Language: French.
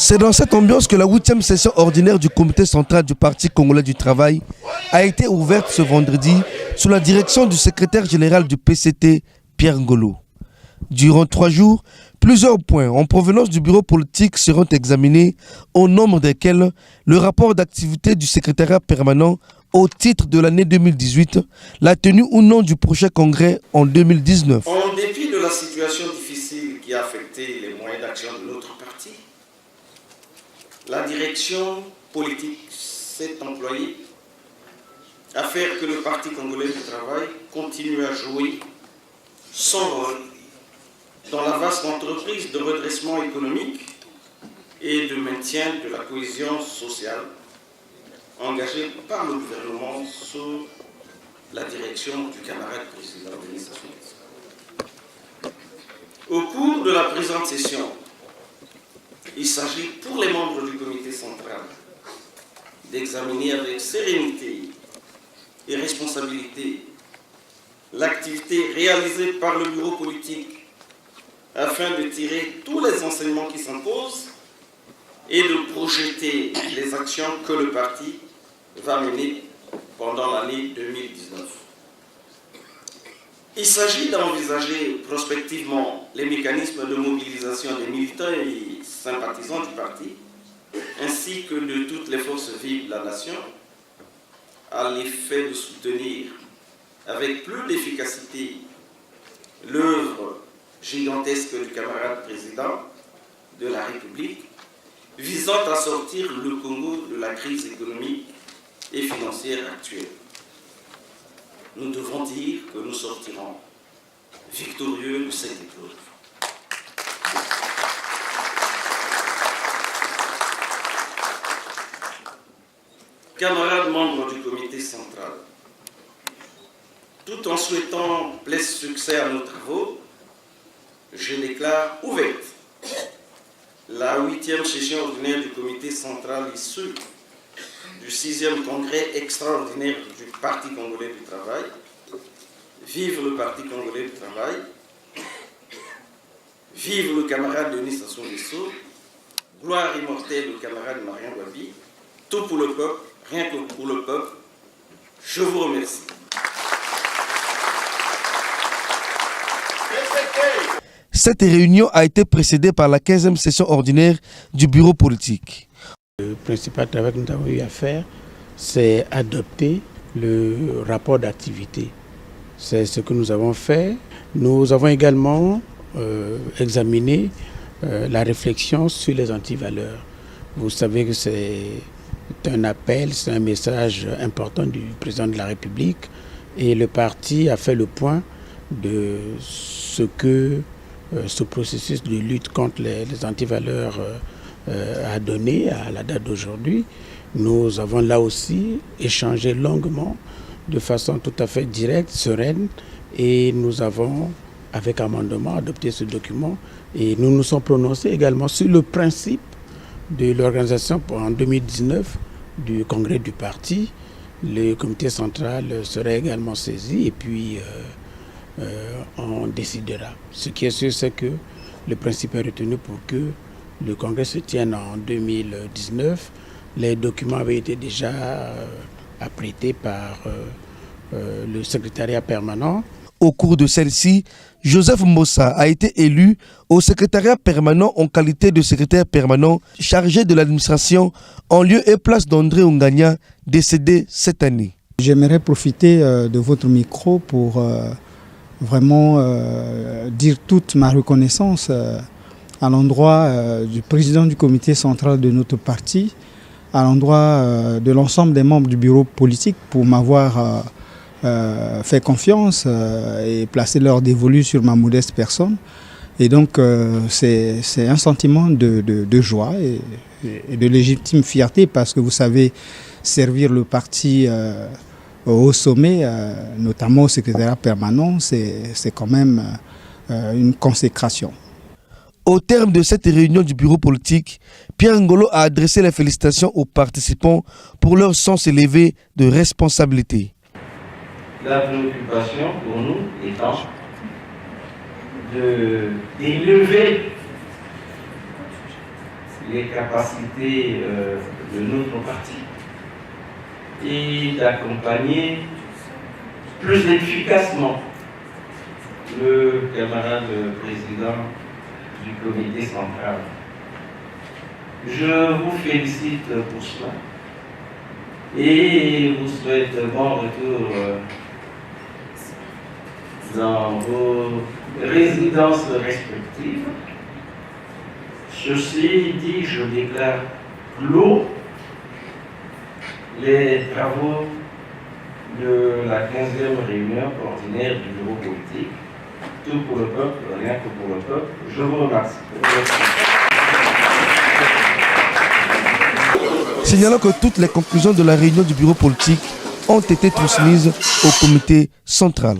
C'est dans cette ambiance que la 8e session ordinaire du comité central du Parti congolais du travail a été ouverte ce vendredi sous la direction du secrétaire général du PCT, Pierre Ngolo. Durant 3 jours, plusieurs points en provenance du bureau politique seront examinés, au nombre desquels le rapport d'activité du secrétariat permanent au titre de l'année 2018, la tenue ou non du prochain congrès en 2019. En dépit de la situation difficile qui a affecté les moyens d'action de notre parti, la direction politique s'est employée à faire que le Parti congolais du travail continue à jouer son rôle dans la vaste entreprise de redressement économique et de maintien de la cohésion sociale engagée par le gouvernement sous la direction du camarade président Denis Sassou Nguesso. Au cours de la présente session, il s'agit pour les membres du comité central d'examiner avec sérénité et responsabilité l'activité réalisée par le bureau politique afin de tirer tous les enseignements qui s'imposent et de projeter les actions que le parti va mener pendant l'année 2019. Il s'agit d'envisager prospectivement les mécanismes de mobilisation des militants et sympathisants du parti, ainsi que de toutes les forces vives de la nation, à l'effet de soutenir avec plus d'efficacité l'œuvre gigantesque du camarade président de la République, visant à sortir le Congo de la crise économique et financière actuelle. Nous devons dire que nous sortirons victorieux de cette épreuve. Camarades membres du comité central, tout en souhaitant plein succès à nos travaux, je déclare ouverte la 8e session ordinaire du comité central issue du 6e congrès extraordinaire du Parti congolais du travail. Vive le Parti congolais du travail. Vive le camarade Denis Sassou Nguesso. Gloire immortelle au camarade Marian Wabi. Tout pour le peuple, rien que pour le peuple. Je vous remercie. Cette réunion a été précédée par la 15e session ordinaire du bureau politique. Le principal travail que nous avons eu à faire, c'est adopter le rapport d'activité. C'est ce que nous avons fait. Nous avons également examiné la réflexion sur les antivaleurs. Vous savez que c'est un appel, c'est un message important du président de la République et le parti a fait le point de ce que ce processus de lutte contre les antivaleurs a donné à la date d'aujourd'hui. Nous avons là aussi échangé longuement, de façon tout à fait directe, sereine, et nous avons, avec amendement, adopté ce document. Et nous nous sommes prononcés également sur le principe de l'organisation en 2019 du congrès du parti. Le comité central serait également saisi et puis on décidera. Ce qui est sûr, c'est que le principe est retenu pour que le congrès se tienne en 2019. Les documents avaient été déjà apprêtés par le secrétariat permanent. Au cours de celle-ci, Joseph Mossa a été élu au secrétariat permanent en qualité de secrétaire permanent chargé de l'administration en lieu et place d'André Ongania, décédé cette année. J'aimerais profiter de votre micro pour vraiment dire toute ma reconnaissance à l'endroit du président du comité central de notre parti, à l'endroit de l'ensemble des membres du bureau politique pour m'avoir fait confiance et placé leur dévolu sur ma modeste personne. Et donc c'est un sentiment de joie et de légitime fierté parce que vous savez, servir le parti au sommet, notamment au secrétariat permanent, c'est quand même une consécration. Au terme de cette réunion du bureau politique, Pierre Ngolo a adressé les félicitations aux participants pour leur sens élevé de responsabilité. La préoccupation pour nous étant d'élever les capacités de notre parti et d'accompagner plus efficacement le camarade président du comité central. Je vous félicite pour cela et vous souhaite bon retour dans vos résidences respectives. Ceci dit, je déclare clos les travaux de la 15e réunion ordinaire du bureau politique. Tout pour le peuple, rien que pour le peuple. Je vous remercie. Signalant que toutes les conclusions de la réunion du bureau politique ont été transmises au comité central.